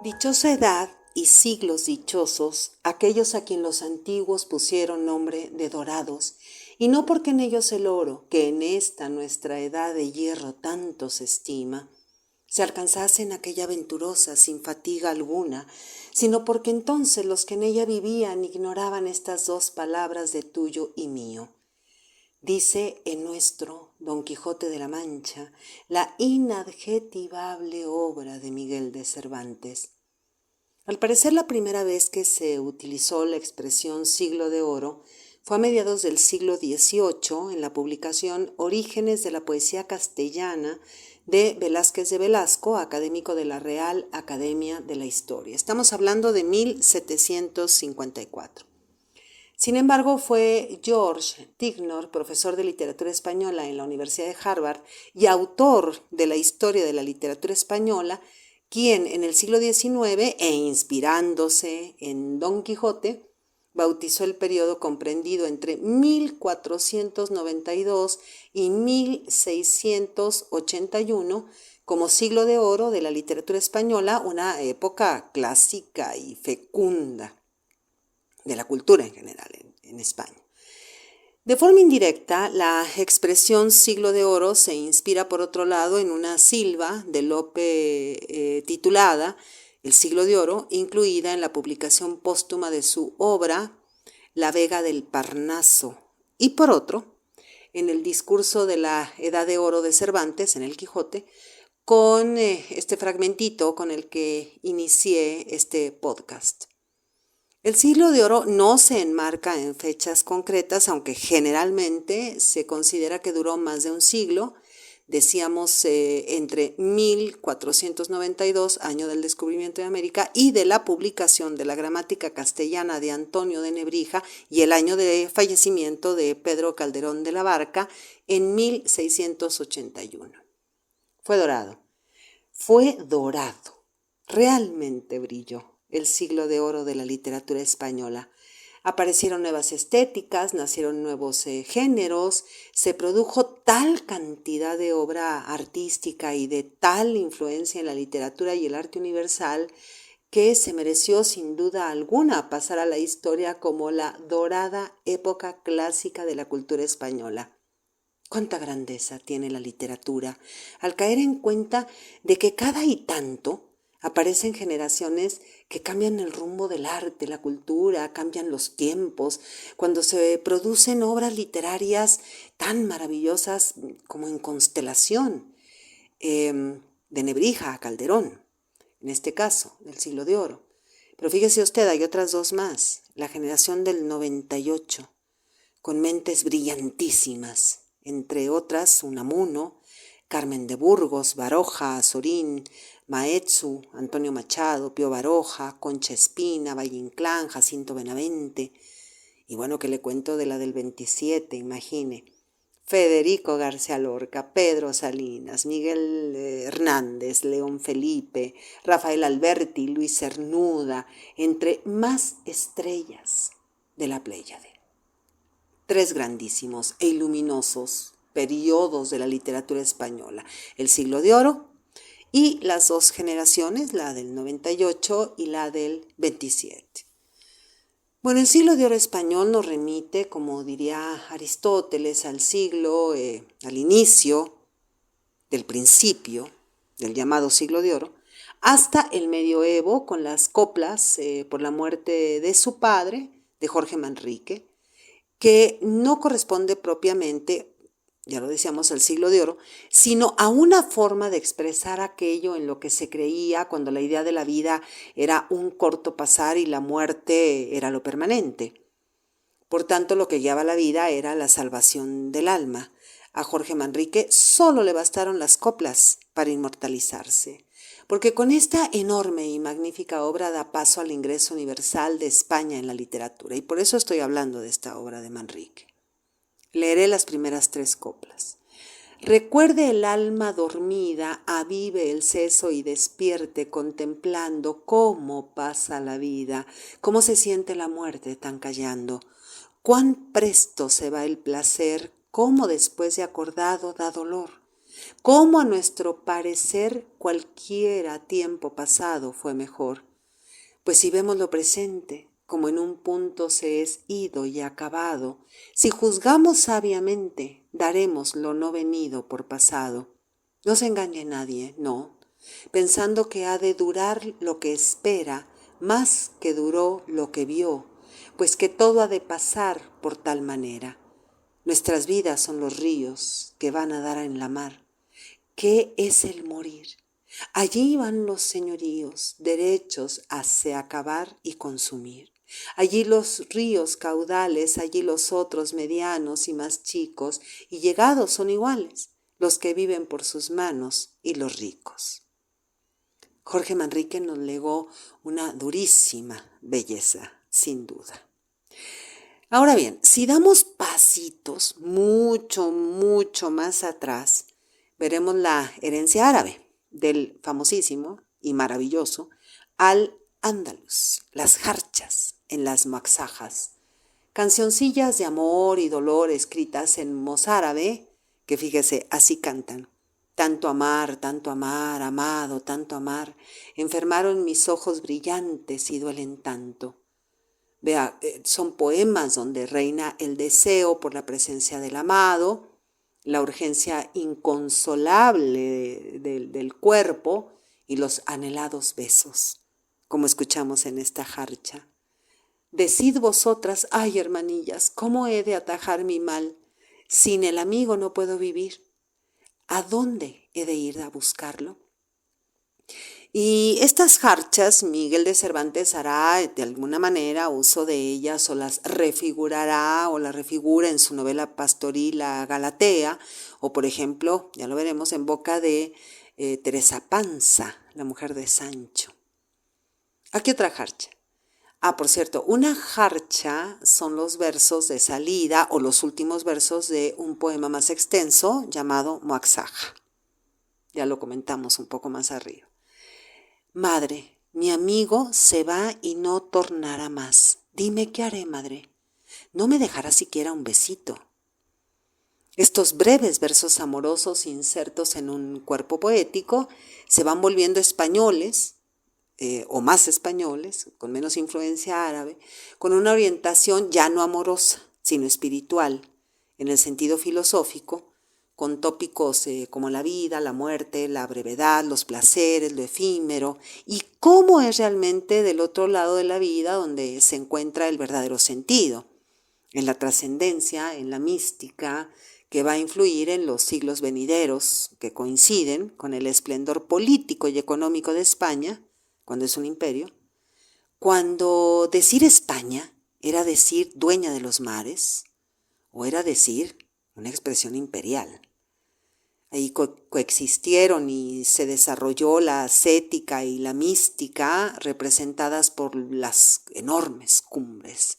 Dichosa edad y siglos dichosos, aquellos a quien los antiguos pusieron nombre de dorados, y no porque en ellos el oro, que en esta nuestra edad de hierro tanto se estima, se alcanzase en aquella venturosa sin fatiga alguna, sino porque entonces los que en ella vivían ignoraban estas dos palabras de tuyo y mío. Dice en nuestro Don Quijote de la Mancha la inadjetivable obra de Miguel de Cervantes. Al parecer la primera vez que se utilizó la expresión siglo de oro fue a mediados del siglo XVIII en la publicación Orígenes de la Poesía Castellana de Velázquez de Velasco, académico de la Real Academia de la Historia. Estamos hablando de 1754. Sin embargo, fue George Tignor, profesor de literatura española en la Universidad de Harvard y autor de la Historia de la Literatura Española, quien en el siglo XIX, e inspirándose en Don Quijote, bautizó el periodo comprendido entre 1492 y 1681 como siglo de oro de la literatura española, una época clásica y fecunda de la cultura en general en España. De forma indirecta, la expresión siglo de oro se inspira, por otro lado, en una silva de Lope titulada El siglo de oro, incluida en la publicación póstuma de su obra La Vega del Parnaso, y por otro, en el discurso de la Edad de Oro de Cervantes, en el Quijote, con este fragmentito con el que inicié este podcast. El siglo de oro no se enmarca en fechas concretas, aunque generalmente se considera que duró más de un siglo. Decíamos entre 1492, año del descubrimiento de América, y de la publicación de la gramática castellana de Antonio de Nebrija, y el año de fallecimiento de Pedro Calderón de la Barca en 1681. Fue dorado, realmente brilló el siglo de oro de la literatura española. Aparecieron nuevas estéticas, nacieron nuevos géneros, se produjo tal cantidad de obra artística y de tal influencia en la literatura y el arte universal que se mereció sin duda alguna pasar a la historia como la dorada época clásica de la cultura española. Cuánta grandeza tiene la literatura al caer en cuenta de que cada y tanto aparecen generaciones que cambian el rumbo del arte, la cultura, cambian los tiempos, cuando se producen obras literarias tan maravillosas como en Constelación, de Nebrija a Calderón, en este caso, del siglo de oro. Pero fíjese usted, hay otras dos más, la generación del 98, con mentes brillantísimas, entre otras Unamuno, Carmen de Burgos, Baroja, Azorín, Maeztu, Antonio Machado, Pío Baroja, Concha Espina, Valle Inclán, Jacinto Benavente. Y bueno, que le cuento de la del 27, imagine. Federico García Lorca, Pedro Salinas, Miguel Hernández, León Felipe, Rafael Alberti, Luis Cernuda, entre más estrellas de la Pléyade. Tres grandísimos e iluminosos periodos de la literatura española, el siglo de oro y las dos generaciones, la del 98 y la del 27. Bueno, el siglo de oro español nos remite, como diría Aristóteles, al siglo, al inicio del principio del llamado siglo de oro, hasta el medioevo con las coplas por la muerte de su padre, de Jorge Manrique, que no corresponde propiamente, ya lo decíamos, al siglo de oro, sino a una forma de expresar aquello en lo que se creía cuando la idea de la vida era un corto pasar y la muerte era lo permanente. Por tanto, lo que guiaba la vida era la salvación del alma. A Jorge Manrique solo le bastaron las coplas para inmortalizarse, porque con esta enorme y magnífica obra da paso al ingreso universal de España en la literatura, y por eso estoy hablando de esta obra de Manrique. Leeré las primeras tres coplas. Recuerde el alma dormida, avive el seso y despierte contemplando cómo pasa la vida, cómo se siente la muerte tan callando, cuán presto se va el placer, cómo después de acordado da dolor. cómo a nuestro parecer cualquiera tiempo pasado fue mejor. Pues si vemos lo presente, como en un punto se es ido y acabado, si juzgamos sabiamente, daremos lo no venido por pasado. No se engañe nadie, no, pensando que ha de durar lo que espera, más que duró lo que vio, pues que todo ha de pasar por tal manera. Nuestras vidas son los ríos que van a dar en la mar. ¿Qué es el morir? Allí van los señoríos, derechos hacia acabar y consumir. Allí los ríos caudales, allí los otros medianos y más chicos, y llegados son iguales, los que viven por sus manos y los ricos. Jorge Manrique nos legó una durísima belleza, sin duda. Ahora bien, si damos pasitos mucho más atrás, veremos la herencia árabe del famosísimo y maravilloso Al-Ándalus, las jarchas en las maxajas, cancioncillas de amor y dolor escritas en mozárabe, que fíjese, así cantan. Tanto amar, amado, tanto amar, enfermaron mis ojos brillantes y duelen tanto. Vea, son poemas donde reina el deseo por la presencia del amado, la urgencia inconsolable del cuerpo y los anhelados besos, como escuchamos en esta jarcha. Decid vosotras, ay hermanillas, ¿cómo he de atajar mi mal? Sin el amigo no puedo vivir. ¿A dónde he de ir a buscarlo? Y estas jarchas, Miguel de Cervantes hará de alguna manera uso de ellas o las refigurará o las refigura en su novela pastoril La Galatea, o por ejemplo, ya lo veremos, en boca de Teresa Panza, la mujer de Sancho. Aquí otra jarcha. Por cierto, una jarcha son los versos de salida o los últimos versos de un poema más extenso llamado Moaxaja. Ya lo comentamos un poco más arriba. Madre, mi amigo se va y no tornará más. Dime qué haré, madre. No me dejará siquiera un besito. Estos breves versos amorosos insertos en un cuerpo poético se van volviendo españoles, o más españoles, con menos influencia árabe, con una orientación ya no amorosa, sino espiritual, en el sentido filosófico, con tópicos como la vida, la muerte, la brevedad, los placeres, lo efímero, y cómo es realmente del otro lado de la vida donde se encuentra el verdadero sentido, en la trascendencia, en la mística, que va a influir en los siglos venideros, que coinciden con el esplendor político y económico de España, cuando es un imperio, cuando decir España era decir dueña de los mares, o era decir una expresión imperial. Ahí coexistieron y se desarrolló la ascética y la mística representadas por las enormes cumbres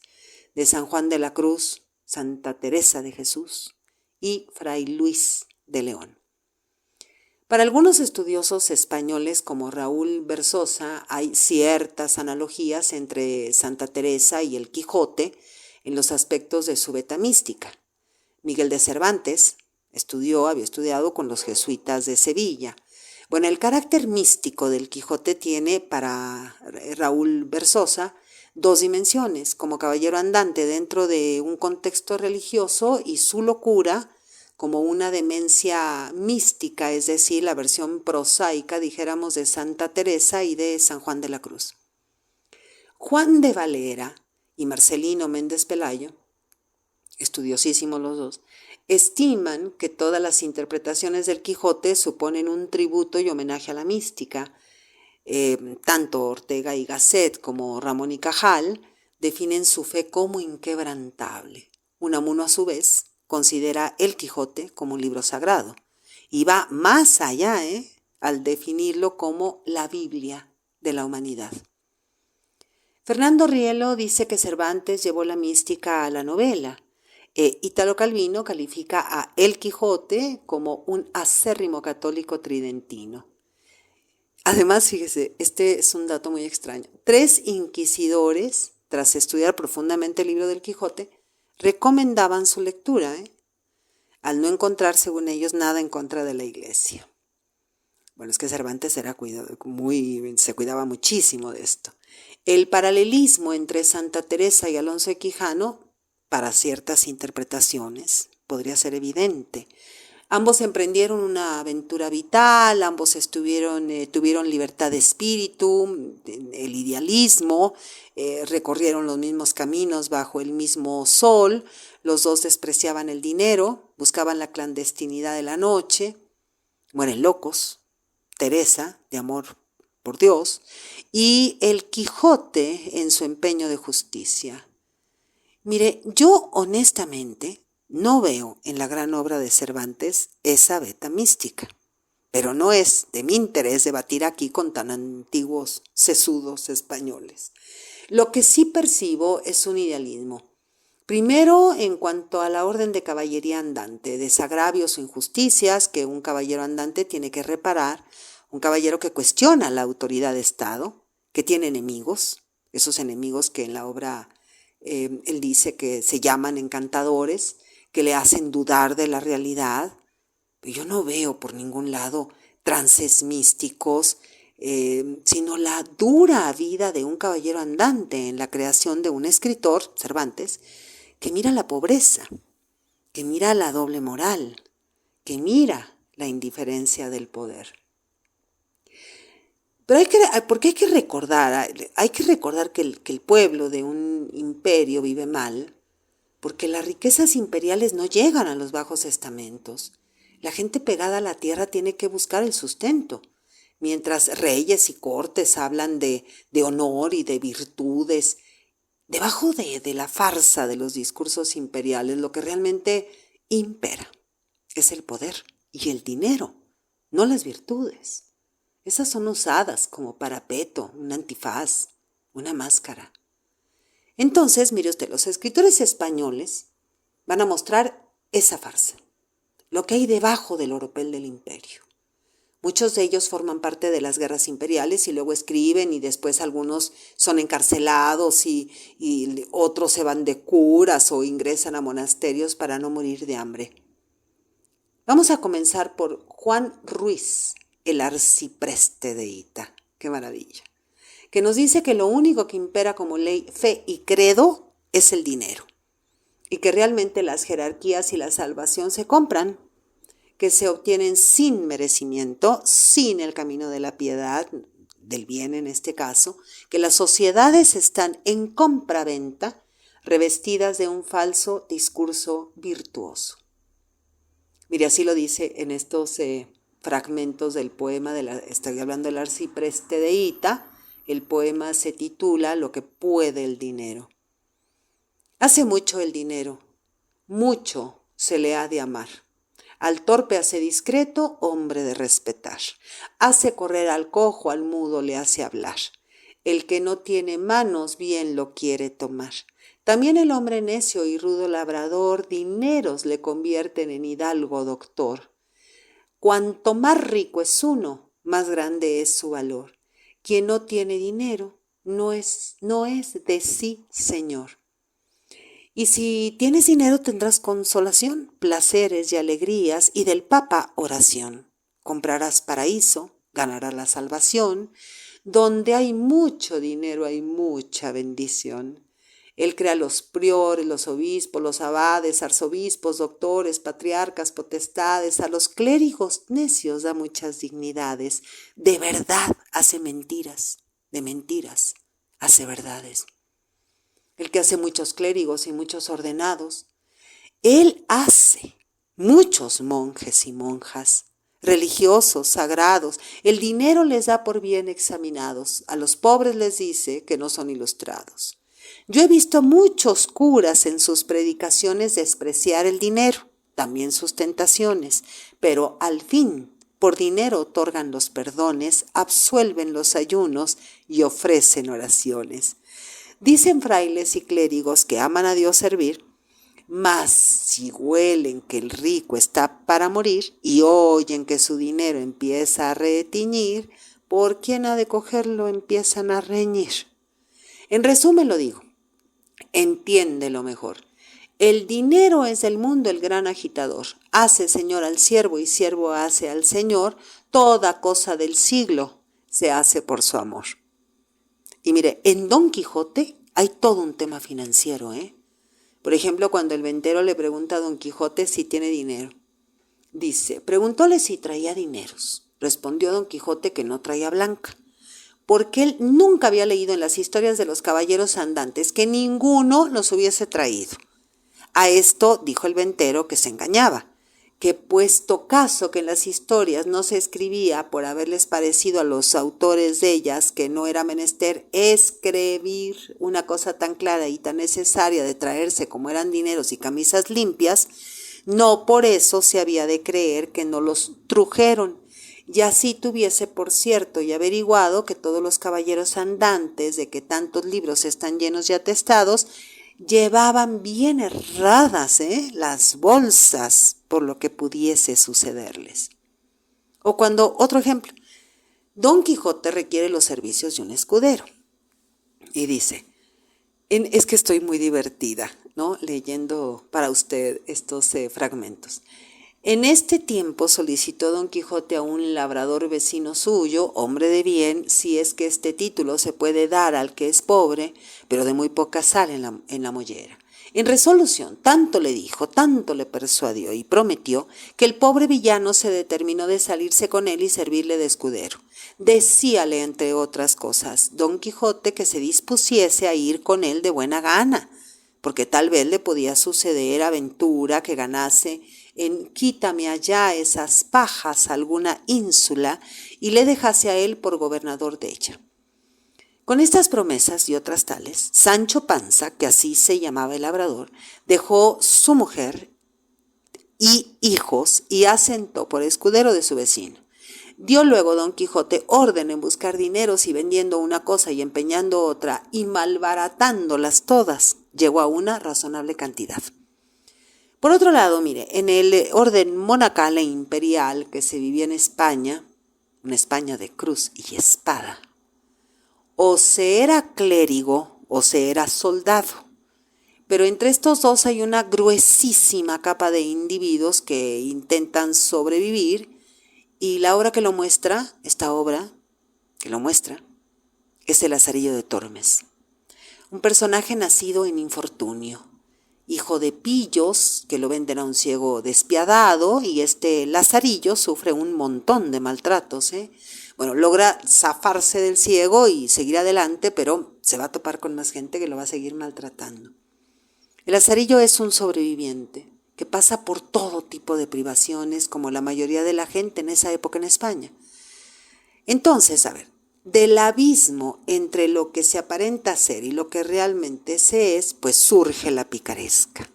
de San Juan de la Cruz, Santa Teresa de Jesús y Fray Luis de León. Para algunos estudiosos españoles como Raúl Versosa hay ciertas analogías entre Santa Teresa y el Quijote en los aspectos de su beta mística. Miguel de Cervantes había estudiado con los jesuitas de Sevilla. Bueno, el carácter místico del Quijote tiene para Raúl Versosa dos dimensiones, como caballero andante dentro de un contexto religioso y su locura como una demencia mística, es decir, la versión prosaica, dijéramos, de Santa Teresa y de San Juan de la Cruz. Juan de Valera y Marcelino Méndez Pelayo, estudiosísimos los dos, estiman que todas las interpretaciones del Quijote suponen un tributo y homenaje a la mística. Tanto Ortega y Gasset como Ramón y Cajal definen su fe como inquebrantable. Unamuno, a su vez, considera el Quijote como un libro sagrado y va más allá al definirlo como la Biblia de la humanidad. Fernando Rielo dice que Cervantes llevó la mística a la novela. Ítalo Calvino califica a El Quijote como un acérrimo católico tridentino. Además, fíjese, este es un dato muy extraño. 3 inquisidores, tras estudiar profundamente el libro del Quijote, recomendaban su lectura. al no encontrar, según ellos, nada en contra de la Iglesia. Bueno, es que Cervantes se cuidaba muchísimo de esto. El paralelismo entre Santa Teresa y Alonso de Quijano, para ciertas interpretaciones, podría ser evidente. Ambos emprendieron una aventura vital, ambos tuvieron libertad de espíritu, el idealismo, recorrieron los mismos caminos bajo el mismo sol, los dos despreciaban el dinero, buscaban la clandestinidad de la noche, mueren locos, Teresa, de amor por Dios, y el Quijote en su empeño de justicia. Mire, yo honestamente no veo en la gran obra de Cervantes esa veta mística, pero no es de mi interés debatir aquí con tan antiguos sesudos españoles. Lo que sí percibo es un idealismo. Primero, en cuanto a la orden de caballería andante, desagravios o injusticias que un caballero andante tiene que reparar, un caballero que cuestiona la autoridad de Estado, que tiene enemigos, esos enemigos que en la obra él dice que se llaman encantadores, que le hacen dudar de la realidad. Yo no veo por ningún lado trances místicos, sino la dura vida de un caballero andante en la creación de un escritor, Cervantes, que mira la pobreza, que mira la doble moral, que mira la indiferencia del poder. Pero porque hay que recordar que el pueblo de un imperio vive mal, porque las riquezas imperiales no llegan a los bajos estamentos. La gente pegada a la tierra tiene que buscar el sustento, mientras reyes y cortes hablan de honor y de virtudes. Debajo de la farsa de los discursos imperiales, lo que realmente impera es el poder y el dinero, no las virtudes. Esas son usadas como parapeto, un antifaz, una máscara. Entonces, mire usted, los escritores españoles van a mostrar esa farsa, lo que hay debajo del oropel del imperio. Muchos de ellos forman parte de las guerras imperiales y luego escriben, y después algunos son encarcelados y otros se van de curas o ingresan a monasterios para no morir de hambre. Vamos a comenzar por Juan Ruiz, el arcipreste de Hita. ¡Qué maravilla! Que nos dice que lo único que impera como ley, fe y credo es el dinero, y que realmente las jerarquías y la salvación se compran, que se obtienen sin merecimiento, sin el camino de la piedad, del bien en este caso, que las sociedades están en compraventa, revestidas de un falso discurso virtuoso. Mire, así lo dice en estos fragmentos del poema, estoy hablando del arcipreste de Hita. El poema se titula Lo que puede el dinero. Hace mucho el dinero, mucho se le ha de amar. Al torpe hace discreto, hombre de respetar. Hace correr al cojo, al mudo le hace hablar. El que no tiene manos bien lo quiere tomar. También el hombre necio y rudo labrador, dineros le convierten en hidalgo doctor. Cuanto más rico es uno, más grande es su valor. Quien no tiene dinero no es de sí señor. Y si tienes dinero tendrás consolación, placeres y alegrías, y del Papa oración. Comprarás paraíso, ganarás la salvación. Donde hay mucho dinero hay mucha bendición. Él crea los priores, los obispos, los abades, arzobispos, doctores, patriarcas, potestades. A los clérigos necios da muchas dignidades. De verdad hace mentiras, de mentiras hace verdades. El que hace muchos clérigos y muchos ordenados. Él hace muchos monjes y monjas, religiosos, sagrados. El dinero les da por bien examinados. A los pobres les dice que no son ilustrados. Yo he visto muchos curas en sus predicaciones despreciar el dinero, también sus tentaciones, pero al fin, por dinero otorgan los perdones, absuelven los ayunos y ofrecen oraciones. Dicen frailes y clérigos que aman a Dios servir, mas si huelen que el rico está para morir y oyen que su dinero empieza a retiñir, ¿por quién ha de cogerlo empiezan a reñir? En resumen lo digo, entiéndelo mejor. El dinero es del mundo el gran agitador. Hace señor al siervo y siervo hace al señor. Toda cosa del siglo se hace por su amor. Y mire, en Don Quijote hay todo un tema financiero, ¿eh? Por ejemplo, cuando el ventero le pregunta a Don Quijote si tiene dinero. Dice, preguntóle si traía dineros. Respondió Don Quijote que no traía blanca, porque él nunca había leído en las historias de los caballeros andantes que ninguno los hubiese traído. A esto dijo el ventero que se engañaba, que puesto caso que en las historias no se escribía por haberles parecido a los autores de ellas que no era menester escribir una cosa tan clara y tan necesaria de traerse como eran dineros y camisas limpias, no por eso se había de creer que no los trujeron. Y así tuviese por cierto y averiguado que todos los caballeros andantes, de que tantos libros están llenos y atestados, llevaban bien erradas las bolsas por lo que pudiese sucederles. O cuando, otro ejemplo, Don Quijote requiere los servicios de un escudero y dice, es que estoy muy divertida, ¿no?, leyendo para usted estos fragmentos. En este tiempo solicitó Don Quijote a un labrador vecino suyo, hombre de bien, si es que este título se puede dar al que es pobre, pero de muy poca sal en la mollera. En resolución, tanto le dijo, tanto le persuadió y prometió, que el pobre villano se determinó de salirse con él y servirle de escudero. Decíale, entre otras cosas, Don Quijote que se dispusiese a ir con él de buena gana, porque tal vez le podía suceder aventura que ganase en quítame allá esas pajas alguna ínsula y le dejase a él por gobernador de ella. Con estas promesas y otras tales, Sancho Panza, que así se llamaba el labrador, dejó su mujer y hijos y asentó por escudero de su vecino. Dio luego Don Quijote orden en buscar dineros y vendiendo una cosa y empeñando otra y malbaratándolas todas, llegó a una razonable cantidad. Por otro lado, mire, en el orden monacal e imperial que se vivía en España, una España de cruz y espada, o se era clérigo o se era soldado, pero entre estos dos hay una gruesísima capa de individuos que intentan sobrevivir y la obra que lo muestra, esta obra que lo muestra, es el Lazarillo de Tormes, un personaje nacido en infortunio, hijo de pillos que lo venden a un ciego despiadado y este Lazarillo sufre un montón de maltratos. Bueno, logra zafarse del ciego y seguir adelante, pero se va a topar con más gente que lo va a seguir maltratando. El Lazarillo es un sobreviviente que pasa por todo tipo de privaciones como la mayoría de la gente en esa época en España. Entonces, a ver, del abismo entre lo que se aparenta ser y lo que realmente se es, pues surge la picaresca,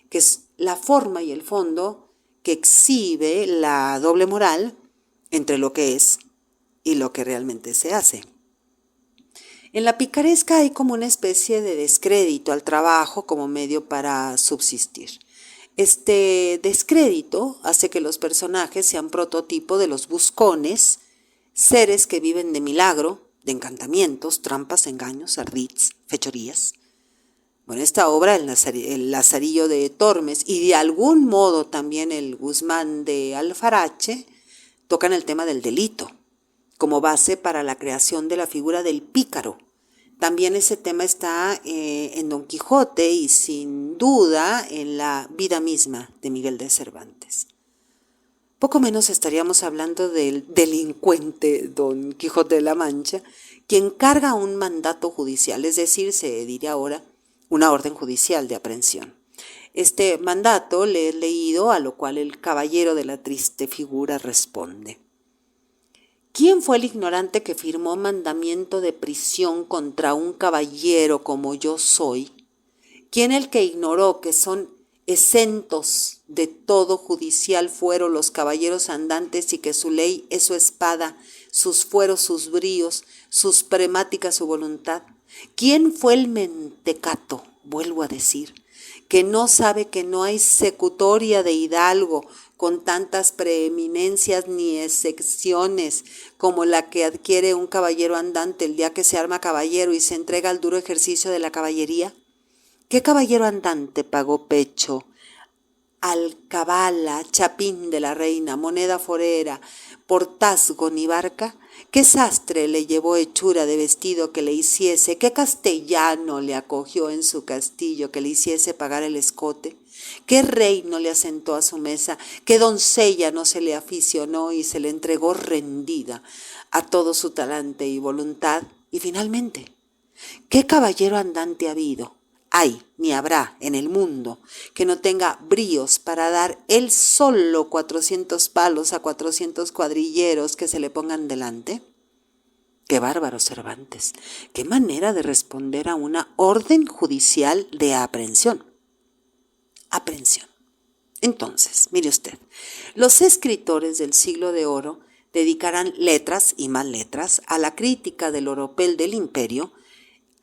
que es la forma y el fondo que exhibe la doble moral entre lo que es y lo que realmente se hace. En la picaresca hay como una especie de descrédito al trabajo como medio para subsistir. Este descrédito hace que los personajes sean prototipo de los buscones, seres que viven de milagro, de encantamientos, trampas, engaños, ardits, fechorías. Bueno, esta obra, el Lazarillo de Tormes y de algún modo también el Guzmán de Alfarache, tocan el tema del delito, como base para la creación de la figura del pícaro. También ese tema está en Don Quijote y sin duda en la vida misma de Miguel de Cervantes. Poco menos estaríamos hablando del delincuente Don Quijote de la Mancha, quien carga un mandato judicial, es decir, se diría ahora una orden judicial de aprehensión. Este mandato le he leído, a lo cual el caballero de la triste figura responde: ¿quién fue el ignorante que firmó mandamiento de prisión contra un caballero como yo soy? ¿Quién el que ignoró que son exentos de todo judicial fuero los caballeros andantes y que su ley es su espada, sus fueros sus bríos, sus premáticas su voluntad? ¿Quién fue el mentecato, vuelvo a decir, que no sabe que no hay secutoria de hidalgo con tantas preeminencias ni excepciones como la que adquiere un caballero andante el día que se arma caballero y se entrega al duro ejercicio de la caballería? ¿Qué caballero andante pagó pecho? Alcabala, chapín de la reina, moneda forera, portazgo ni barca? ¿Qué sastre le llevó hechura de vestido que le hiciese? ¿Qué castellano le acogió en su castillo que le hiciese pagar el escote? ¿Qué rey no le asentó a su mesa? ¿Qué doncella no se le aficionó y se le entregó rendida a todo su talante y voluntad? Y finalmente, ¿qué caballero andante ha habido? Hay, ni habrá en el mundo que no tenga bríos para dar él solo 400 palos a 400 cuadrilleros que se le pongan delante. ¡Qué bárbaro, Cervantes! ¡Qué manera de responder a una orden judicial de aprehensión! Aprehensión. Entonces, mire usted, los escritores del siglo de oro dedicarán letras y más letras a la crítica del oropel del imperio,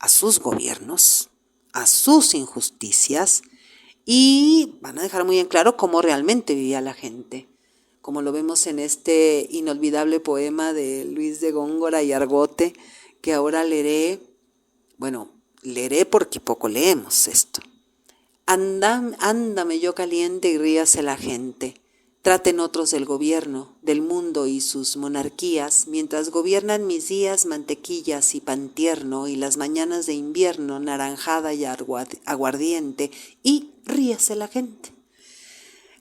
a sus gobiernos, a sus injusticias, y van a dejar muy en claro cómo realmente vivía la gente, como lo vemos en este inolvidable poema de Luis de Góngora y Argote, que ahora leeré porque poco leemos esto. Ándame yo caliente y ríase la gente. Traten otros del gobierno, del mundo y sus monarquías, mientras gobiernan mis días mantequillas y pan tierno, y las mañanas de invierno naranjada y aguardiente, y ríase la gente.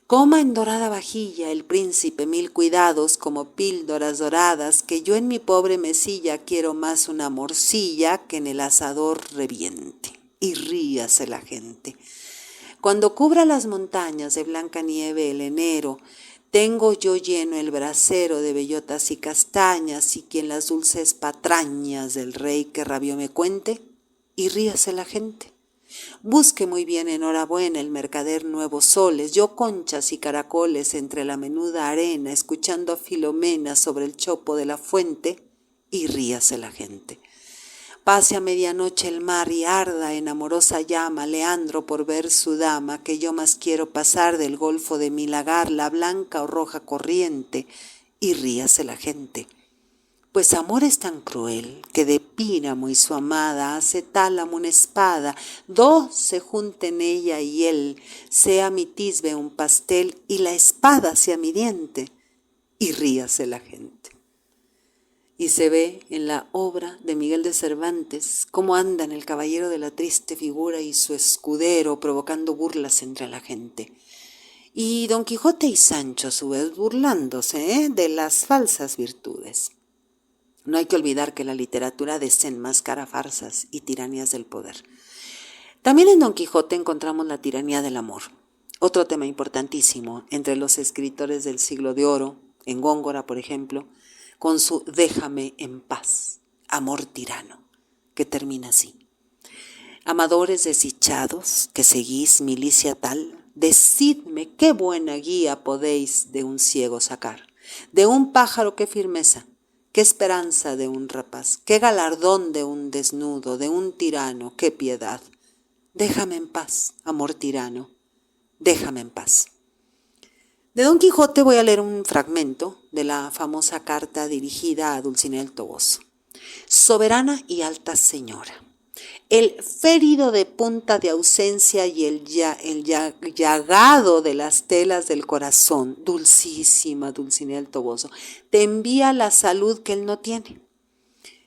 Coma en dorada vajilla el príncipe mil cuidados como píldoras doradas, que yo en mi pobre mesilla quiero más una morcilla que en el asador reviente, y ríase la gente. Cuando cubra las montañas de blanca nieve el enero, tengo yo lleno el brasero de bellotas y castañas, y quien las dulces patrañas del rey que rabió me cuente, y ríase la gente. Busque muy bien enhorabuena el mercader nuevos soles, yo conchas y caracoles entre la menuda arena, escuchando a Filomena sobre el chopo de la fuente, y ríase la gente. Pase a medianoche el mar y arda en amorosa llama Leandro por ver su dama, que yo más quiero pasar del golfo de mi lagar la blanca o roja corriente, y ríase la gente. Pues amor es tan cruel que de Píramo y su amada hace tálamo una espada, dos se junten ella y él, sea mi tisbe un pastel y la espada sea mi diente, y ríase la gente. Y se ve en la obra de Miguel de Cervantes cómo andan el caballero de la triste figura y su escudero provocando burlas entre la gente. Y Don Quijote y Sancho a su vez burlándose de las falsas virtudes. No hay que olvidar que la literatura desenmascara farsas y tiranías del poder. También en Don Quijote encontramos la tiranía del amor, otro tema importantísimo entre los escritores del siglo de oro, en Góngora, por ejemplo, con su déjame en paz, amor tirano, que termina así. Amadores desdichados, que seguís milicia tal, decidme qué buena guía podéis de un ciego sacar, de un pájaro qué firmeza, qué esperanza de un rapaz, qué galardón de un desnudo, de un tirano, qué piedad. Déjame en paz, amor tirano, déjame en paz. De Don Quijote voy a leer un fragmento de la famosa carta dirigida a Dulcinea del Toboso. Soberana y alta señora, el férido de punta de ausencia y el llagado de las telas del corazón, dulcísima Dulcinea del Toboso, te envía la salud que él no tiene.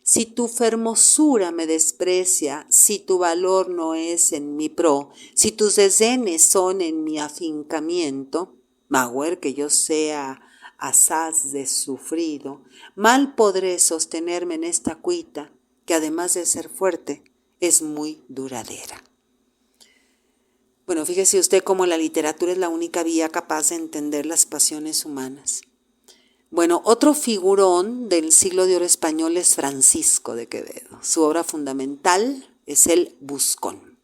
Si tu fermosura me desprecia, si tu valor no es en mi pro, si tus desdenes son en mi afincamiento, magüer que yo sea asaz de sufrido, mal podré sostenerme en esta cuita, que además de ser fuerte, es muy duradera. Bueno, fíjese usted cómo la literatura es la única vía capaz de entender las pasiones humanas. Bueno, otro figurón del siglo de oro español es Francisco de Quevedo. Su obra fundamental es el Buscón,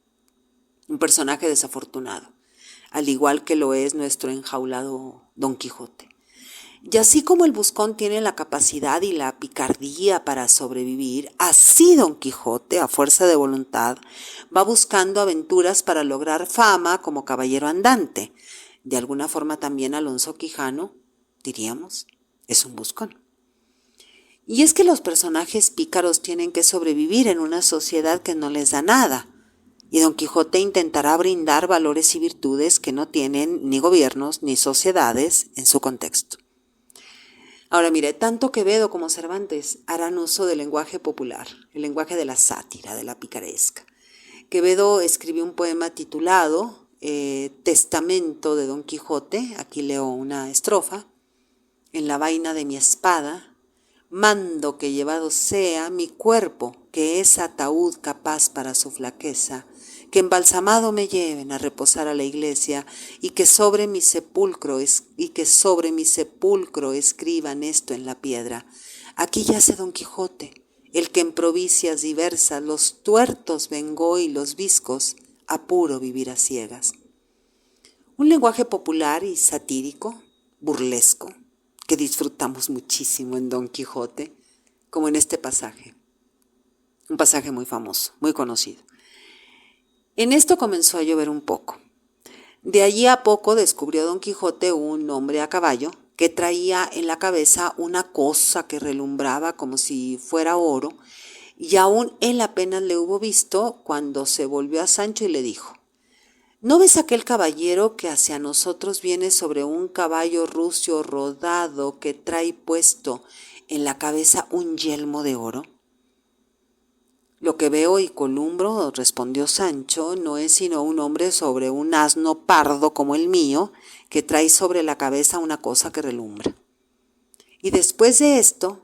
un personaje desafortunado, al igual que lo es nuestro enjaulado Don Quijote. Y así como el Buscón tiene la capacidad y la picardía para sobrevivir, así Don Quijote, a fuerza de voluntad, va buscando aventuras para lograr fama como caballero andante. De alguna forma también Alonso Quijano, diríamos, es un buscón. Y es que los personajes pícaros tienen que sobrevivir en una sociedad que no les da nada. y Don Quijote intentará brindar valores y virtudes que no tienen ni gobiernos ni sociedades en su contexto. Ahora mire, tanto Quevedo como Cervantes harán uso del lenguaje popular, el lenguaje de la sátira, de la picaresca. Quevedo escribió un poema titulado Testamento de Don Quijote, aquí leo una estrofa: en la vaina de mi espada, mando que llevado sea mi cuerpo, que es ataúd capaz para su flaqueza, que embalsamado me lleven a reposar a la iglesia, y que sobre mi sepulcro escriban esto en la piedra: aquí yace Don Quijote, el que en provincias diversas los tuertos vengó y los viscos a puro vivir a ciegas. Un lenguaje popular y satírico, burlesco, que disfrutamos muchísimo en Don Quijote, como en este pasaje. Un pasaje muy famoso, muy conocido. En esto comenzó a llover un poco. De allí a poco descubrió Don Quijote un hombre a caballo que traía en la cabeza una cosa que relumbraba como si fuera oro, y aún él apenas le hubo visto cuando se volvió a Sancho y le dijo: ¿no ves aquel caballero que hacia nosotros viene sobre un caballo rucio rodado que trae puesto en la cabeza un yelmo de oro? Lo que veo y columbro, respondió Sancho, no es sino un hombre sobre un asno pardo como el mío, que trae sobre la cabeza una cosa que relumbra. Y después de esto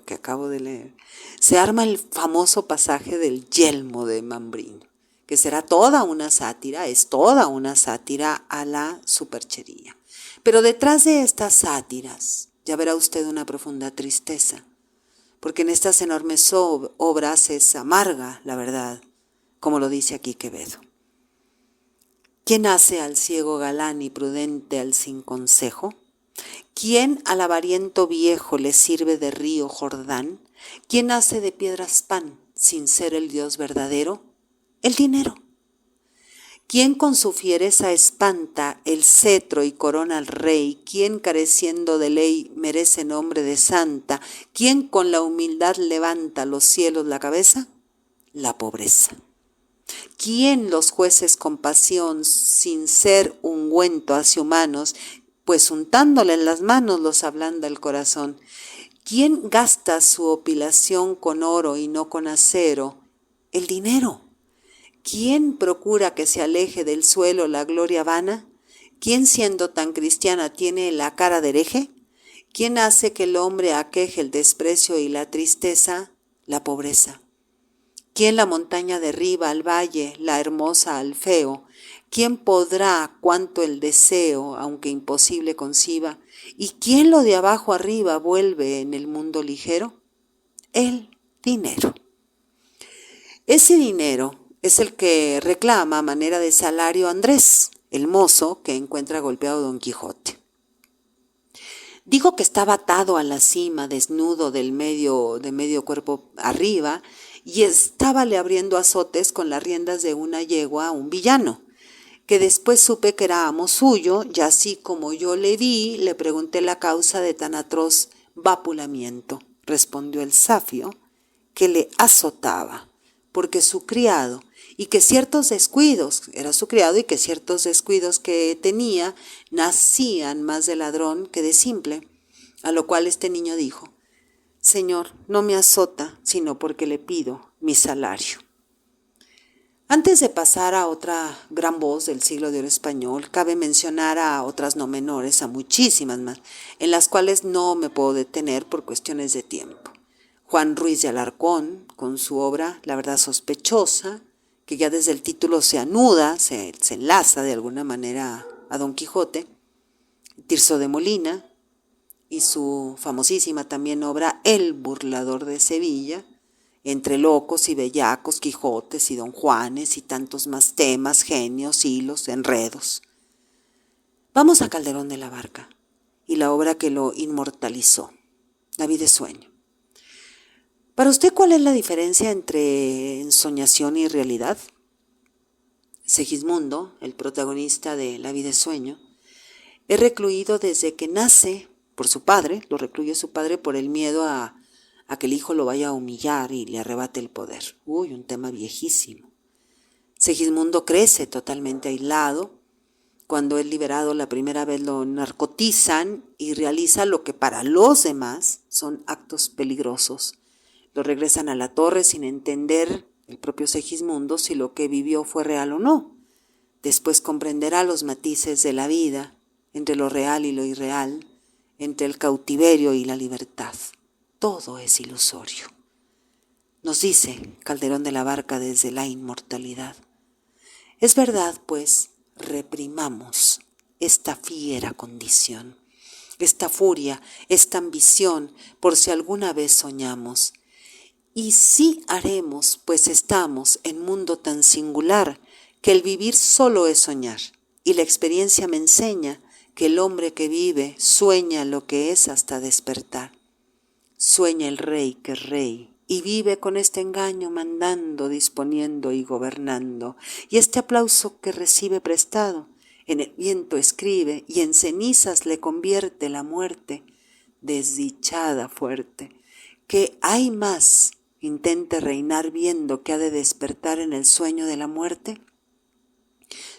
que acabo de leer, se arma el famoso pasaje del yelmo de Mambrino, que será toda una sátira, es toda una sátira a la superchería. Pero detrás de estas sátiras ya verá usted una profunda tristeza, porque en estas enormes obras es amarga la verdad, como lo dice aquí Quevedo. ¿Quién hace al ciego galán y prudente al sin consejo? ¿Quién al avariento viejo le sirve de río Jordán? ¿Quién hace de piedras pan sin ser el Dios verdadero? El dinero. ¿Quién con su fiereza espanta el cetro y corona al rey? ¿Quién careciendo de ley merece nombre de santa? ¿Quién con la humildad levanta los cielos la cabeza? La pobreza. ¿Quién los jueces con pasión sin ser ungüento hace humanos? Pues untándole en las manos los ablanda el corazón. ¿Quién gasta su opilación con oro y no con acero? El dinero. ¿Quién procura que se aleje del suelo la gloria vana? ¿Quién siendo tan cristiana tiene la cara de hereje? ¿Quién hace que el hombre aqueje el desprecio y la tristeza? La pobreza. ¿Quién la montaña derriba al valle, la hermosa al feo? ¿Quién podrá cuanto el deseo, aunque imposible conciba? ¿Y quién lo de abajo arriba vuelve en el mundo ligero? El dinero. Ese dinero es el que reclama a manera de salario Andrés, el mozo que encuentra golpeado a Don Quijote. Dijo que estaba atado a la cima, desnudo de medio cuerpo arriba, y estábale abriendo azotes con las riendas de una yegua a un villano, que después supe que era amo suyo, y así como yo le vi, le pregunté la causa de tan atroz vapulamiento. Respondió el zafio que le azotaba, porque su criado, y que ciertos descuidos, era su criado, y que ciertos descuidos que tenía nacían más de ladrón que de simple. A lo cual este niño dijo: Señor, no me azota, sino porque le pido mi salario. Antes de pasar a otra gran voz del siglo de oro español, cabe mencionar a otras no menores, a muchísimas más, en las cuales no me puedo detener por cuestiones de tiempo. Juan Ruiz de Alarcón, con su obra La verdad sospechosa, que ya desde el título se anuda, se enlaza de alguna manera a Don Quijote. Tirso de Molina y su famosísima también obra El burlador de Sevilla, entre locos y bellacos, Quijotes y Don Juanes y tantos más temas, genios, hilos, enredos. Vamos a Calderón de la Barca y la obra que lo inmortalizó, La vida es sueño. Para usted, ¿cuál es la diferencia entre ensoñación y realidad? Segismundo, el protagonista de La vida es sueño, es recluido desde que nace por su padre, lo recluye su padre por el miedo a que el hijo lo vaya a humillar y le arrebate el poder. Un tema viejísimo. Segismundo crece totalmente aislado. Cuando es liberado la primera vez lo narcotizan y realiza lo que para los demás son actos peligrosos. Lo regresan a la torre sin entender el propio Segismundo si lo que vivió fue real o no. Después comprenderá los matices de la vida, entre lo real y lo irreal, entre el cautiverio y la libertad. Todo es ilusorio. Nos dice Calderón de la Barca desde la inmortalidad. Es verdad, pues, reprimamos esta fiera condición, esta furia, esta ambición, por si alguna vez soñamos. Y sí haremos, pues estamos en mundo tan singular que el vivir solo es soñar, y la experiencia me enseña que el hombre que vive sueña lo que es hasta despertar. Sueña el rey que es rey, y vive con este engaño mandando, disponiendo y gobernando, y este aplauso que recibe prestado, en el viento escribe, y en cenizas le convierte la muerte, desdichada fuerte, que hay más, intente reinar viendo que ha de despertar en el sueño de la muerte.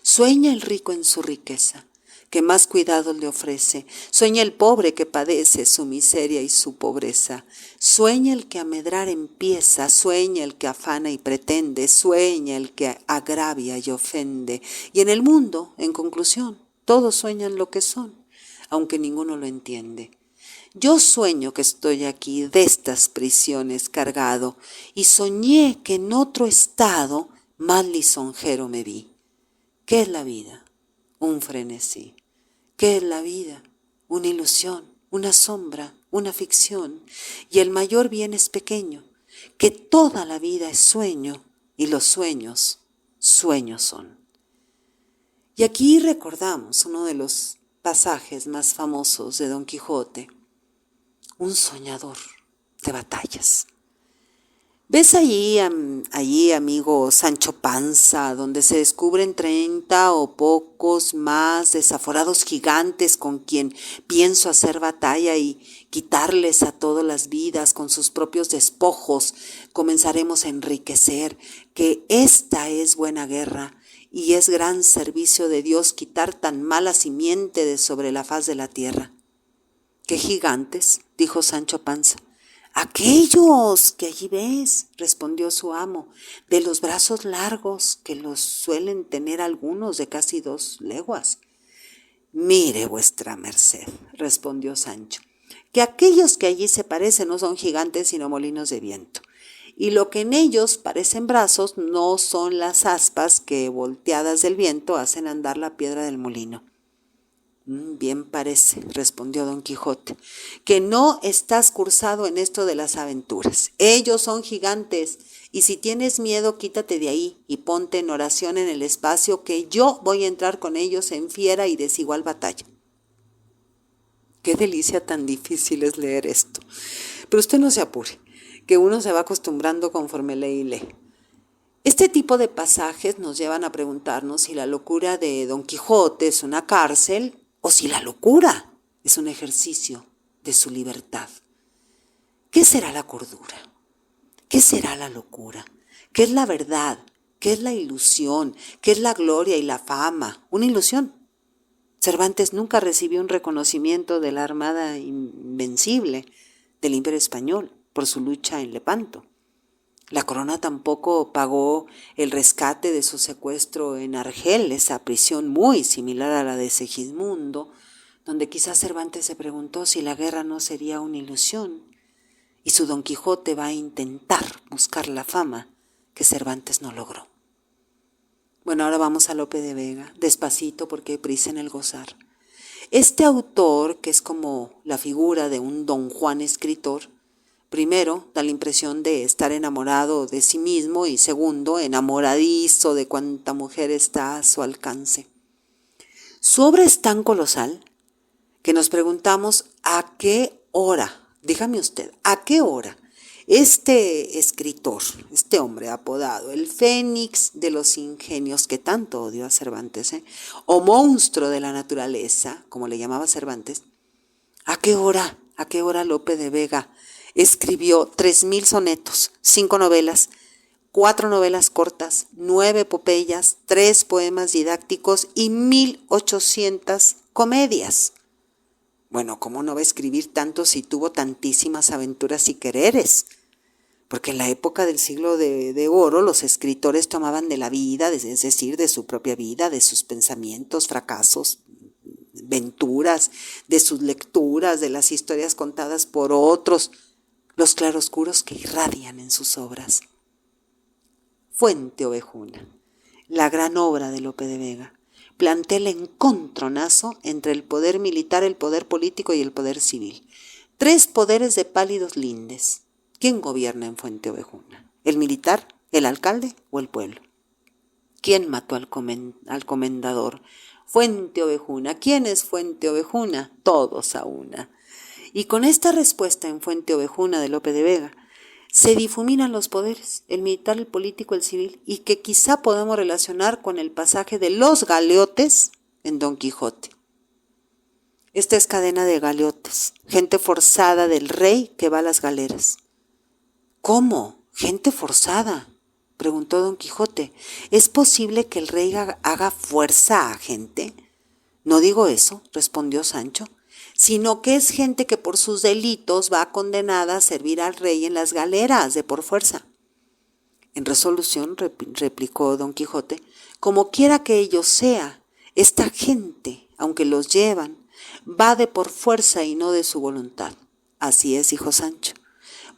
Sueña el rico en su riqueza, que más cuidados le ofrece. Sueña el pobre que padece su miseria y su pobreza. Sueña el que a medrar empieza, sueña el que afana y pretende, sueña el que agravia y ofende. Y en el mundo, en conclusión, todos sueñan lo que son, aunque ninguno lo entiende. Yo sueño que estoy aquí de estas prisiones cargado, y soñé que en otro estado más lisonjero me vi. ¿Qué es la vida? Un frenesí. ¿Qué es la vida? Una ilusión, una sombra, una ficción. Y el mayor bien es pequeño, que toda la vida es sueño, y los sueños, sueños son. Y aquí recordamos uno de los pasajes más famosos de Don Quijote, un soñador de batallas. ¿Ves allí, amigo Sancho Panza, donde se descubren 30 o pocos más desaforados gigantes con quien pienso hacer batalla y quitarles a todas las vidas con sus propios despojos? Comenzaremos a enriquecer, que esta es buena guerra y es gran servicio de Dios quitar tan mala simiente de sobre la faz de la tierra. ¿Qué gigantes?, dijo Sancho Panza. Aquellos que allí ves, respondió su amo, de los brazos largos, que los suelen tener algunos de casi 2 leguas. Mire vuestra merced, respondió Sancho, que aquellos que allí se parecen no son gigantes sino molinos de viento, y lo que en ellos parecen brazos no son las aspas que volteadas del viento hacen andar la piedra del molino. Bien parece, respondió Don Quijote, que no estás cursado en esto de las aventuras. Ellos son gigantes, y si tienes miedo, quítate de ahí y ponte en oración en el espacio, que yo voy a entrar con ellos en fiera y desigual batalla. Qué delicia tan difícil es leer esto. Pero usted no se apure, que uno se va acostumbrando conforme lee y lee. Este tipo de pasajes nos llevan a preguntarnos si la locura de Don Quijote es una cárcel o si la locura es un ejercicio de su libertad. ¿Qué será la cordura? ¿Qué será la locura? ¿Qué es la verdad? ¿Qué es la ilusión? ¿Qué es la gloria y la fama? Una ilusión. Cervantes nunca recibió un reconocimiento de la Armada Invencible del Imperio Español por su lucha en Lepanto. La corona tampoco pagó el rescate de su secuestro en Argel, esa prisión muy similar a la de Segismundo, donde quizás Cervantes se preguntó si la guerra no sería una ilusión, y su Don Quijote va a intentar buscar la fama que Cervantes no logró. Bueno, ahora vamos a Lope de Vega, despacito porque hay prisa en el gozar. Este autor, que es como la figura de un Don Juan escritor, primero, da la impresión de estar enamorado de sí mismo y segundo, enamoradizo de cuanta mujer está a su alcance. Su obra es tan colosal que nos preguntamos a qué hora, dígame usted, a qué hora este escritor, este hombre apodado el Fénix de los ingenios que tanto odió a Cervantes, o monstruo de la naturaleza, como le llamaba Cervantes, ¿a qué hora Lope de Vega escribió 3,000 sonetos, 5 novelas, 4 novelas cortas, 9 epopeyas, 3 poemas didácticos y 1800 comedias. Bueno, ¿cómo no va a escribir tanto si tuvo tantísimas aventuras y quereres? Porque en la época del siglo de oro los escritores tomaban de la vida, es decir, de su propia vida, de sus pensamientos, fracasos, venturas, de sus lecturas, de las historias contadas por otros, los claroscuros que irradian en sus obras. Fuente Ovejuna, la gran obra de Lope de Vega, plantea el encontronazo entre el poder militar, el poder político y el poder civil. 3 poderes de pálidos lindes. ¿Quién gobierna en Fuente Ovejuna? ¿El militar, el alcalde o el pueblo? ¿Quién mató al comendador? Fuente Ovejuna. ¿Quién es Fuente Ovejuna? Todos a una. Y con esta respuesta en Fuente Ovejuna de Lope de Vega, se difuminan los poderes, el militar, el político, el civil, y que quizá podamos relacionar con el pasaje de los galeotes en Don Quijote. Esta es cadena de galeotes, gente forzada del rey que va a las galeras. ¿Cómo? ¿Gente forzada?, preguntó Don Quijote. ¿Es posible que el rey haga fuerza a gente? No digo eso, respondió Sancho, sino que es gente que por sus delitos va condenada a servir al rey en las galeras de por fuerza. En resolución, replicó Don Quijote, como quiera que ello sea, esta gente, aunque los llevan, va de por fuerza y no de su voluntad. Así es, dijo Sancho.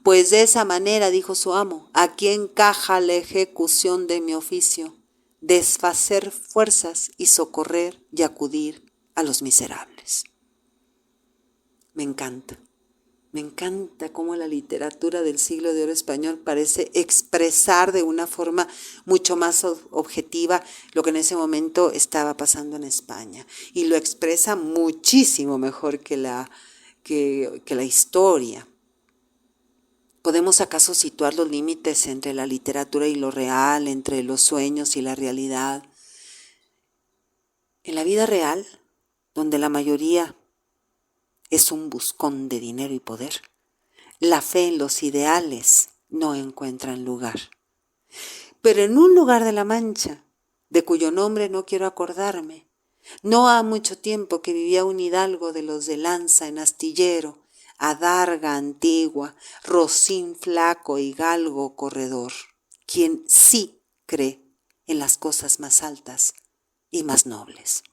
Pues de esa manera, dijo su amo, aquí encaja la ejecución de mi oficio, desfacer fuerzas y socorrer y acudir a los miserables. Me encanta cómo la literatura del siglo de oro español parece expresar de una forma mucho más objetiva lo que en ese momento estaba pasando en España. Y lo expresa muchísimo mejor que la historia. ¿Podemos acaso situar los límites entre la literatura y lo real, entre los sueños y la realidad? En la vida real, donde la mayoría es un buscón de dinero y poder, la fe en los ideales no encuentra lugar. Pero en un lugar de la Mancha, de cuyo nombre no quiero acordarme, no ha mucho tiempo que vivía un hidalgo de los de lanza en astillero, adarga antigua, rocín flaco y galgo corredor, quien sí cree en las cosas más altas y más nobles.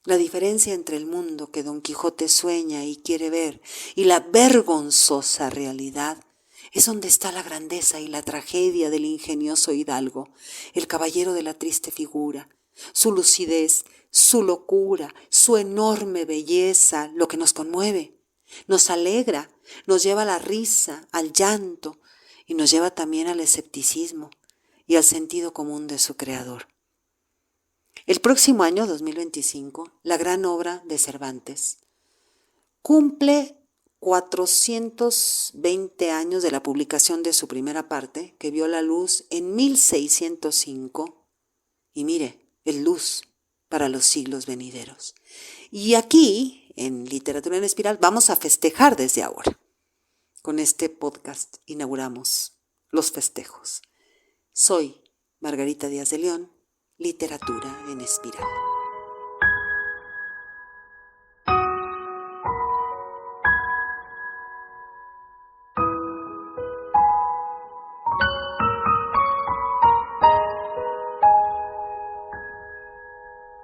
La diferencia entre el mundo que Don Quijote sueña y quiere ver y la vergonzosa realidad es donde está la grandeza y la tragedia del ingenioso hidalgo, el caballero de la triste figura, su lucidez, su locura, su enorme belleza, lo que nos conmueve. Nos alegra, nos lleva a la risa, al llanto y nos lleva también al escepticismo y al sentido común de su creador. El próximo año, 2025, la gran obra de Cervantes cumple 420 años de la publicación de su primera parte, que vio la luz en 1605, y mire, es luz para los siglos venideros. Y aquí, en Literatura en Espiral, vamos a festejar desde ahora. Con este podcast inauguramos los festejos. Soy Margarita Díaz de León, Literatura en Espiral.